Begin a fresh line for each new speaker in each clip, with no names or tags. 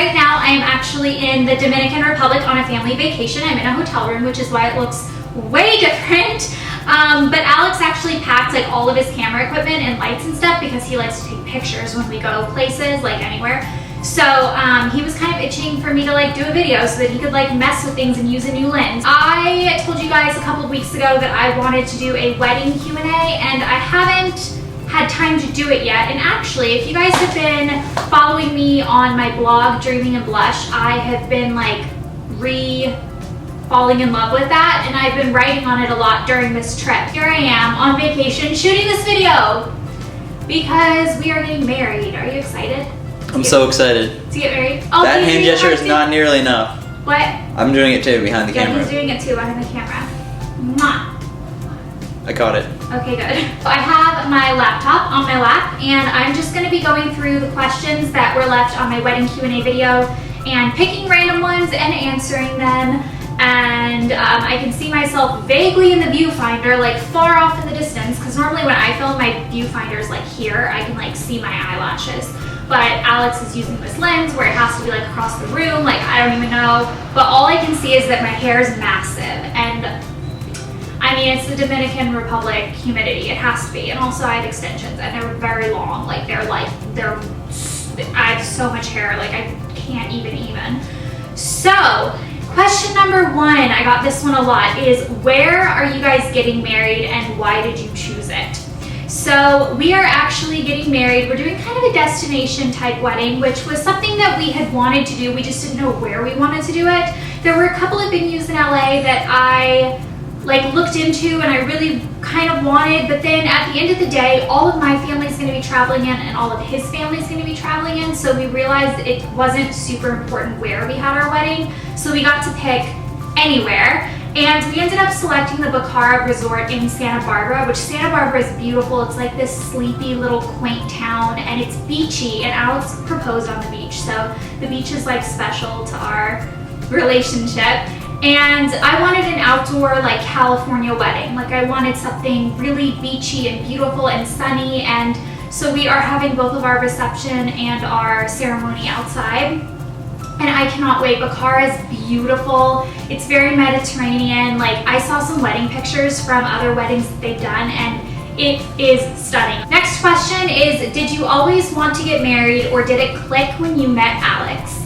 right now I am actually in the Dominican Republic on a family vacation. I'm in a hotel room, which is why it looks way different. But Alex actually packed like all of his camera equipment and lights and stuff because he likes to take pictures when we go places, like anywhere. So he was kind of itching for me to like do a video so that he could like mess with things and use a new lens. I told you guys a couple of weeks ago that I wanted to do a wedding Q&A, and I haven't had time to do it yet. And actually, if you guys have been following me on my blog, Dreaming and Blush, I have been like falling in love with that, and I've been writing on it a lot during this trip. Here I am on vacation shooting this video because we are getting married. Are you excited?
I'm so excited.
To get married?
That hand gesture is not nearly enough.
What?
I'm doing it too behind the camera.
Yeah, he's doing it too behind the camera. Mwah.
I caught it.
Okay, good. I have my laptop on my lap, and I'm just going to be going through the questions that were left on my wedding Q&A video and picking random ones and answering them. And I can see myself vaguely in the viewfinder, like far off in the distance, because normally when I film, my viewfinder is like here. I can like see my eyelashes. But Alex is using this lens where it has to be like across the room, like I don't even know. But all I can see is that my hair is massive, and I mean, it's the Dominican Republic humidity, it has to be. And also I have extensions, and they're very long, like I have so much hair, like I can't even. So, question number one, I got this one a lot, is where are you guys getting married and why did you choose it? So we are actually getting married. We're doing kind of a destination type wedding, which was something that we had wanted to do. We just didn't know where we wanted to do it. There were a couple of venues in LA that I like looked into and I really kind of wanted, but then at the end of the day, all of my family's going to be traveling in and all of his family's going to be traveling in. So we realized it wasn't super important where we had our wedding. So we got to pick anywhere. And we ended up selecting the Bacara Resort in Santa Barbara, which Santa Barbara is beautiful. It's like this sleepy little quaint town, and it's beachy, and Alex proposed on the beach. So the beach is like special to our relationship. And I wanted an outdoor like California wedding. Like I wanted something really beachy and beautiful and sunny. And so we are having both of our reception and our ceremony outside. And I cannot wait. Bacara is beautiful. It's very Mediterranean. Like I saw some wedding pictures from other weddings that they've done, and it is stunning. Next question is, did you always want to get married or did it click when you met Alex?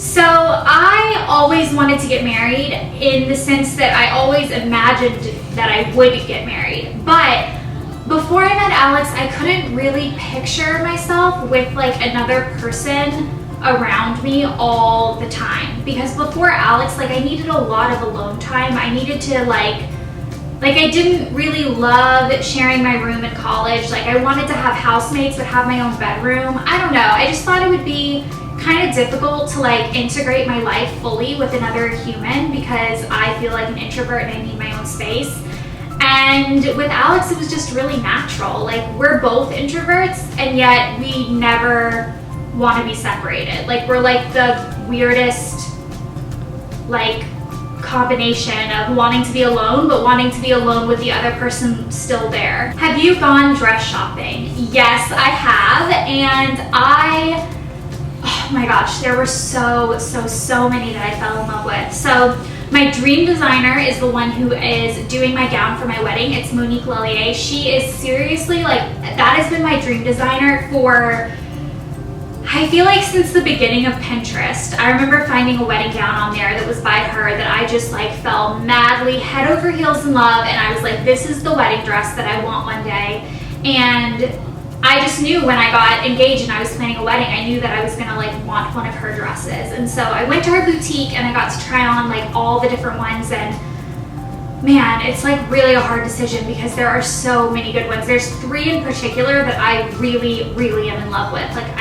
So I always wanted to get married in the sense that I always imagined that I would get married. But before I met Alex, I couldn't really picture myself with like another person around me all the time, because before Alex, like I needed a lot of alone time. I needed to like I didn't really love sharing my room in college. Like I wanted to have housemates but have my own bedroom. I don't know, I just thought it would be kind of difficult to like integrate my life fully with another human because I feel like an introvert and I need my own space. And with Alex, it was just really natural. Like we're both introverts and yet we never want to be separated. Like we're like the weirdest like combination of wanting to be alone but wanting to be alone with the other person still there. Have you gone dress shopping? Yes, I have, and oh my gosh, there were so many that I fell in love with. So my dream designer is the one who is doing my gown for my wedding. It's Monique Lhuillier. She is seriously like, that has been my dream designer for, I feel like since the beginning of Pinterest. I remember finding a wedding gown on there that was by her that I just like fell madly head over heels in love, and I was like, this is the wedding dress that I want one day. And I just knew when I got engaged and I was planning a wedding, I knew that I was gonna like want one of her dresses. And so I went to her boutique and I got to try on like all the different ones, and man, it's like really a hard decision because there are so many good ones. There's 3 in particular that I really am in love with. Like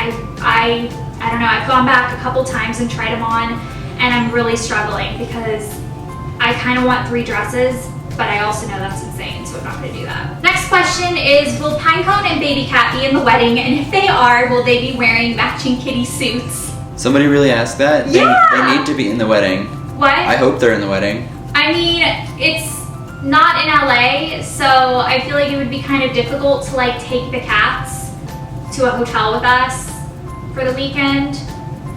I don't know, I've gone back a couple times and tried them on, and I'm really struggling because I kind of want 3 dresses, but I also know that's insane, so I'm not gonna do that. Next question is, will Pinecone and Baby Cat be in the wedding? And if they are, will they be wearing matching kitty suits?
Somebody really asked that?
Yeah!
They need to be in the wedding.
What?
I hope they're in the wedding.
I mean, it's not in LA, so I feel like it would be kind of difficult to like take the cats to a hotel with us for the weekend.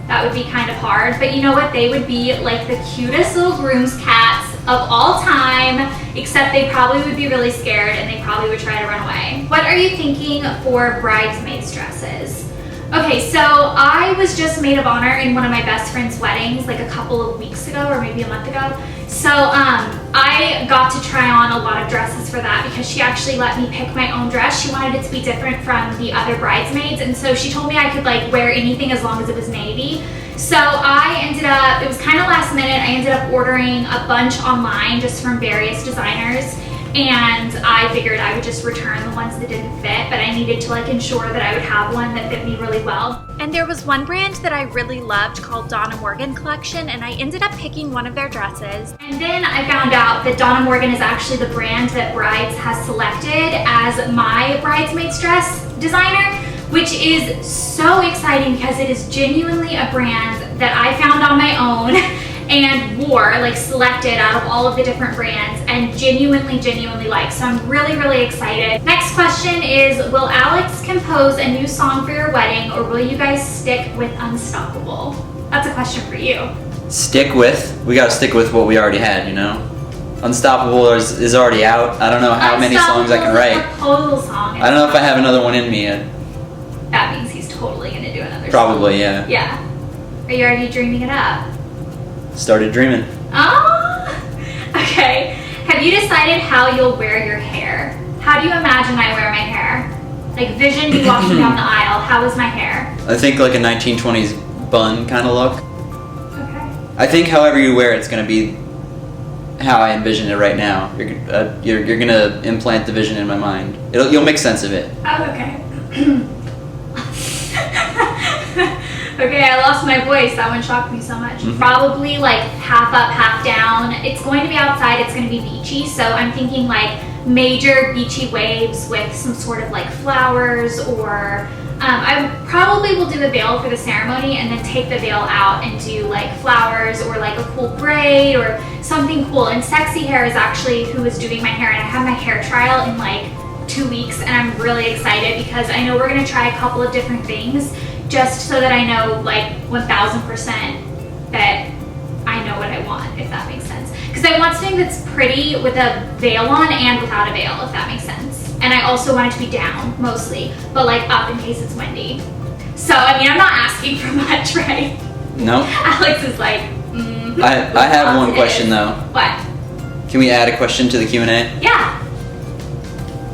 that would be kind of hard. But you know what? They would be like the cutest little groom's cats of all time, except they probably would be really scared and they probably would try to run away. What are you thinking for bridesmaids dresses? Okay, so I was just maid of honor in one of my best friend's weddings like a couple of weeks ago or maybe a month ago. So I got to try on a lot of dresses for that because she actually let me pick my own dress. She wanted it to be different from the other bridesmaids, and so she told me I could like wear anything as long as it was navy. So I ended up, it was kind of last minute, I ended up ordering a bunch online just from various designers, and I figured I would just return the ones that didn't fit, but I needed to like ensure that I would have one that fit me really well. And there was one brand that I really loved called Donna Morgan Collection, and I ended up picking one of their dresses. And then I found out that Donna Morgan is actually the brand that Brides has selected as my bridesmaid's dress designer, which is so exciting because it is genuinely a brand that I found on my own and wore, like selected out of all of the different brands, and genuinely like. So I'm really excited. Next question is, will Alex compose a new song for your wedding, or will you guys stick with Unstoppable? That's a question for you.
Stick with? We gotta stick with what we already had, you know? Unstoppable is already out. I don't know how many songs I can write.
Proposal song.
I don't know if I have another one in me yet.
That means he's totally gonna do another
Probably,
song.
yeah.
Yeah. Are you already dreaming it up?
Started dreaming.
Oh! Okay. Have you decided how you'll wear your hair? How do you imagine I wear my hair? Like vision me walking down the aisle. How is my hair?
I think like a 1920s bun kind of look.
Okay.
I think however you wear it's gonna be how I envision it right now. You're gonna implant the vision in my mind. You'll make sense of it.
Oh, okay. Okay, I lost my voice. That one shocked me so much. Probably like half up, half down. It's going to be outside. It's going to be beachy. So I'm thinking like major beachy waves with some sort of like flowers, or I probably will do a veil for the ceremony and then take the veil out and do like flowers or like a cool braid or something cool. And Sexy Hair is actually who is doing my hair, and I have my hair trial in like 2 weeks, and I'm really excited because I know we're going to try a couple of different things just so that I know like 1000% that I know what I want, if that makes sense. Because I want something that's pretty with a veil on and without a veil, if that makes sense. And I also want it to be down, mostly, but like up in case it's windy. So, I mean, I'm not asking for much, right?
No.
Alex is like,
I have one question though.
What?
Can we add a question to the Q&A?
Yeah.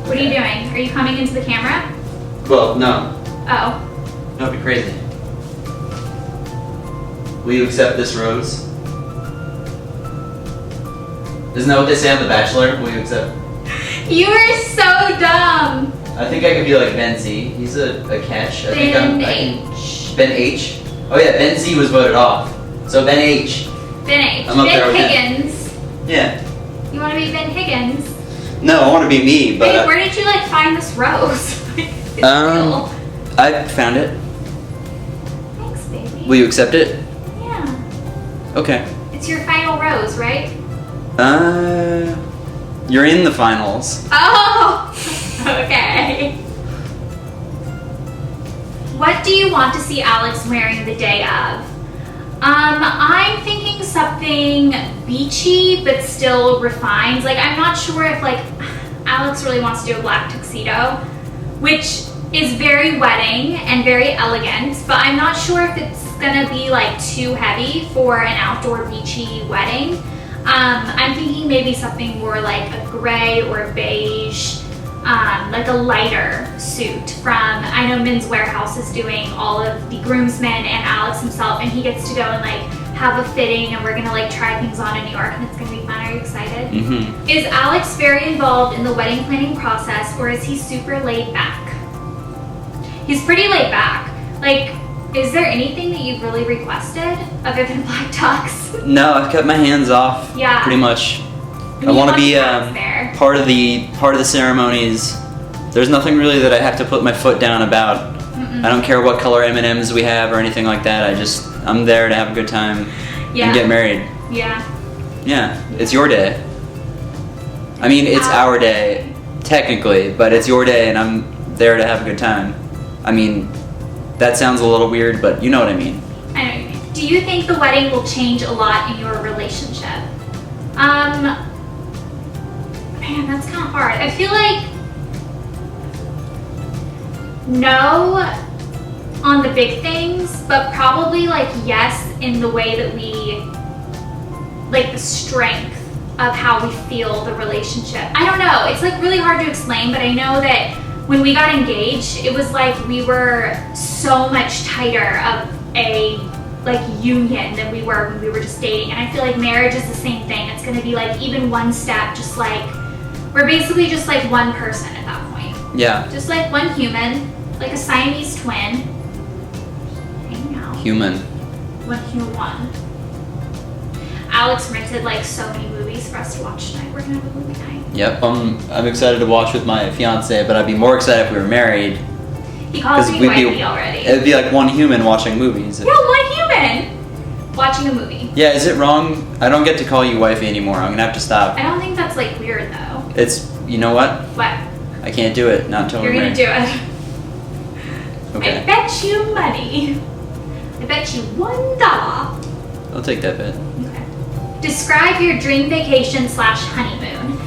What are you doing? Are you coming into the camera?
Well, no.
Oh.
That'd be crazy. Will you accept this rose? Isn't that what they say on The Bachelor? Will you accept?
You are so dumb.
I think I could be like Ben Z. He's a catch.
Ben H.
Ben H? Oh yeah, Ben Z was voted off. So Ben H.
Ben H.
I'm up there
Ben
with
Higgins.
Yeah.
You want to be Ben Higgins?
No, I want to be me, but...
Wait, where did you like find this rose? It's real.
I found it.
Thanks, baby.
Will you accept it?
Yeah.
Okay.
It's your final rose, right?
You're in the finals.
Oh! Okay. What do you want to see Alex wearing the day of? I'm thinking something beachy but still refined. Like, I'm not sure if like Alex really wants to do a black tuxedo, which is very wedding and very elegant, but I'm not sure if it's gonna be like too heavy for an outdoor beachy wedding. I'm thinking maybe something more like a gray or a beige, like a lighter suit from, I know Men's Wearhouse is doing all of the groomsmen and Alex himself, and he gets to go and like have a fitting, and we're gonna like try things on in New York, and it's gonna be fun. Are you excited?
Mm-hmm.
Is Alex very involved in the wedding planning process, or is he super laid back? He's pretty laid back. Like, is there anything that you've really requested other than black tux?
No, I've kept my hands off.
Yeah.
Pretty much.
I
want to be
there.
part of the ceremonies. There's nothing really that I have to put my foot down about. I don't care what color M&Ms we have or anything like that. I'm there to have a good time and get married.
Yeah.
Yeah, it's your day. I mean, it's our day, technically, but it's your day and I'm there to have a good time. I mean, that sounds a little weird, but you know what I mean.
I know what you mean. Do you think the wedding will change a lot in your relationship? Man, that's kind of hard. I feel like no on the big things, but probably like yes in the way that we, like the strength of how we feel the relationship. I don't know, it's like really hard to explain, but I know that when we got engaged, it was like we were so much tighter of a like union than we were when we were just dating. And I feel like marriage is the same thing. It's gonna be like even one step, just like, we're basically just like one person at that point.
Yeah.
Just like one human, like a Siamese twin. Hanging out.
Human.
One human. Alex rented like so many movies for us to watch tonight. We're gonna have a movie night.
Yep. I'm excited to watch with my fiance, but I'd be more excited if we were married.
He calls me wifey already.
It'd be like one human watching movies.
Yeah, one human watching a movie.
Yeah, is it wrong? I don't get to call you wifey anymore. I'm gonna have to stop.
I don't think that's like weird though.
It's, you know what?
What?
I can't do it. Not until
You're
we're
gonna
married.
do it.
Okay.
I bet you money. I bet you $1.
I'll take that bet.
Okay. Describe your dream vacation / honeymoon.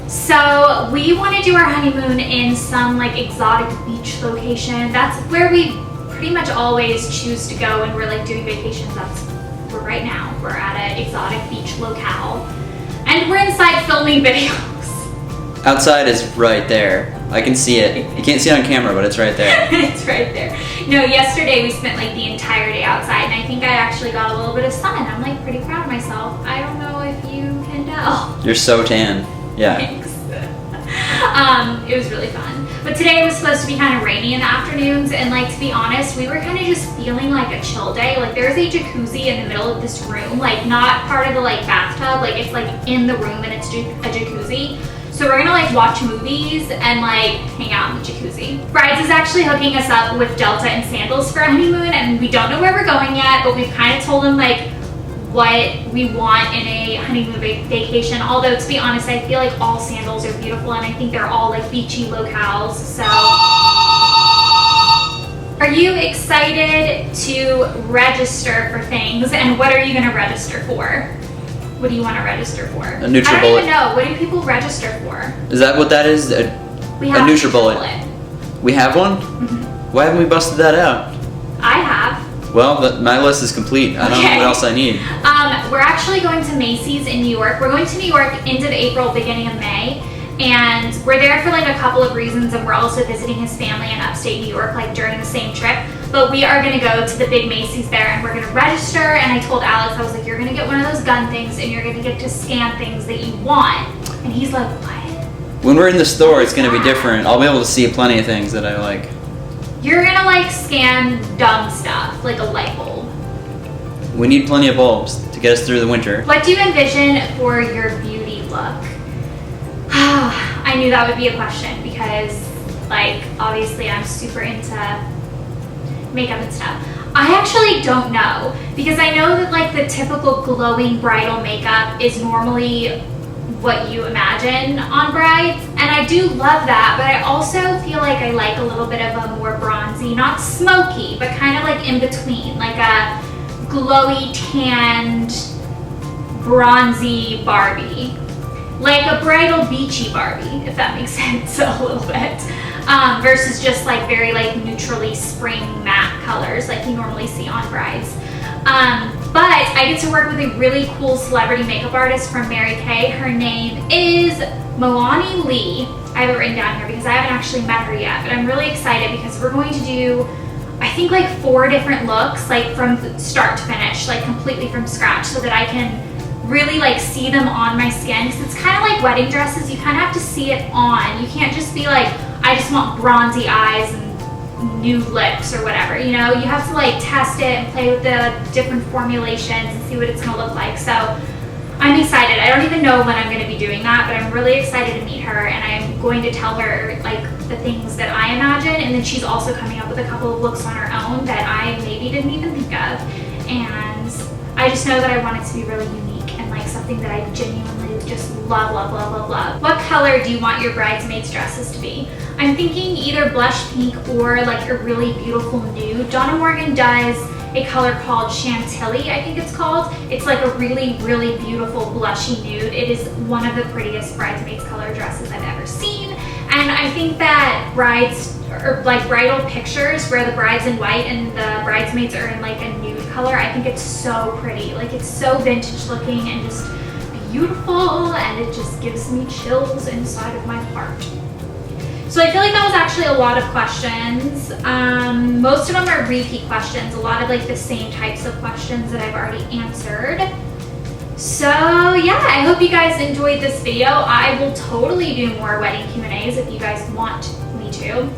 So we want to do our honeymoon in some like exotic beach location. That's where we pretty much always choose to go when we're like doing vacations. That's where right now we're at an exotic beach locale, and we're inside filming videos.
Outside is right there. I can see it. You can't see it on camera, but it's right there.
It's right there. No, yesterday we spent like the entire day outside, and I think I actually got a little bit of sun. I'm like pretty proud of myself. I don't know if you can tell.
You're so tan. Yeah.
Thanks. It was really fun. But today was supposed to be kind of rainy in the afternoons, and like to be honest, we were kind of just feeling like a chill day. Like there's a jacuzzi in the middle of this room, like not part of the like bathtub, like it's like in the room and it's a jacuzzi. So we're gonna like watch movies and like hang out in the jacuzzi. Brides is actually hooking us up with Delta and Sandals for a honeymoon, and we don't know where we're going yet, but we've kind of told them like what we want in a honeymoon vacation. Although to be honest, I feel like all Sandals are beautiful, and I think they're all like beachy locales. So are you excited to register for things, and what are you gonna register for? What do you want to register for?
A NutriBullet.
I don't even know. What do people register for?
Is that what that is?
We have
a NutriBullet. We have one?
Mm-hmm.
Why haven't we busted that out?
I have.
Well, my list is complete. I don't know what else I need.
We're actually going to Macy's in New York. We're going to New York end of April, beginning of May. And we're there for like a couple of reasons, and we're also visiting his family in upstate New York like during the same trip. But we are gonna go to the big Macy's there, and we're gonna register. And I told Alex, I was like, you're gonna get one of those gun things, and you're gonna get to scan things that you want. And he's like, what?
When we're in the store, it's gonna be different. I'll be able to see plenty of things that I like.
You're gonna like scan dumb stuff, like a light bulb.
We need plenty of bulbs to get us through the winter.
What do you envision for your beauty look? I knew that would be a question because like obviously I'm super into makeup and stuff. I actually don't know, because I know that like the typical glowing bridal makeup is normally what you imagine on brides, and I do love that, but I also feel like I like a little bit of a more bronzy, not smoky, but kind of like in between, like a glowy tanned bronzy Barbie, like a bridal beachy Barbie, if that makes sense a little bit. Versus just like very like neutrally spring matte colors like you normally see on brides. But I get to work with a really cool celebrity makeup artist from Mary Kay. Her name is Monique Lhuillier. I have it written down here because I haven't actually met her yet, but I'm really excited because we're going to do, I think like 4 different looks, like from start to finish, like completely from scratch, so that I can really like see them on my skin, because it's kind of like wedding dresses. You kind of have to see it on. You can't just be like, I just want bronzy eyes and nude lips or whatever, you know? You have to like test it and play with the different formulations and see what it's gonna look like. So I'm excited. I don't even know when I'm gonna be doing that, but I'm really excited to meet her, and I'm going to tell her like the things that I imagine, and then she's also coming up with a couple of looks on her own that I maybe didn't even think of. And I just know that I want it to be really unique and like something that I genuinely just love, love, love, love, love. What color do you want your bridesmaids' dresses to be? I'm thinking either blush pink or like a really beautiful nude. Donna Morgan does a color called Chantilly, I think it's called. It's like a really, really beautiful blushy nude. It is one of the prettiest bridesmaids color dresses I've ever seen. And I think that bridal pictures where the bride's in white and the bridesmaids are in like a nude color, I think it's so pretty. Like, it's so vintage looking and just beautiful, and it just gives me chills inside of my heart. So I feel like that was actually a lot of questions. Most of them are repeat questions, a lot of like the same types of questions that I've already answered. So yeah, I hope you guys enjoyed this video. I will totally do more wedding Q&As if you guys want me to.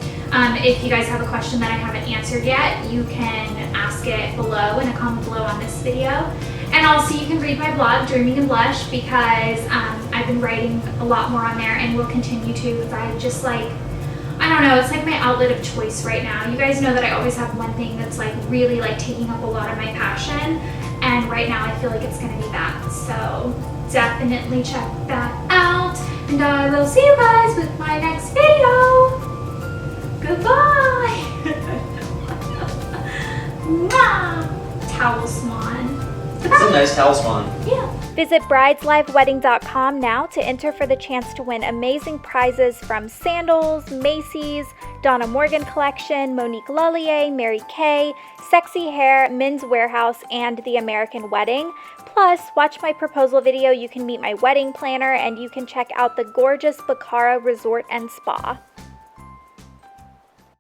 If you guys have a question that I haven't answered yet, you can ask it below in a comment below on this video. And also you can read my blog, Dreaming and Blush, because I've been writing a lot more on there and will continue to, because I just like, I don't know, it's like my outlet of choice right now. You guys know that I always have one thing that's like really like taking up a lot of my passion, and right now I feel like it's gonna be that. So definitely check that out, and I will see you guys with my next video. Goodbye. Towel swan.
It's a nice towel swan.
Yeah. Visit brideslifewedding.com now to enter for the chance to win amazing prizes from Sandals, Macy's, Donna Morgan Collection, Monique Lhuillier, Mary Kay, Sexy Hair, Men's Wearhouse, and The American Wedding. Plus, watch my proposal video, you can meet my wedding planner, and you can check out the gorgeous Bacara Resort and Spa.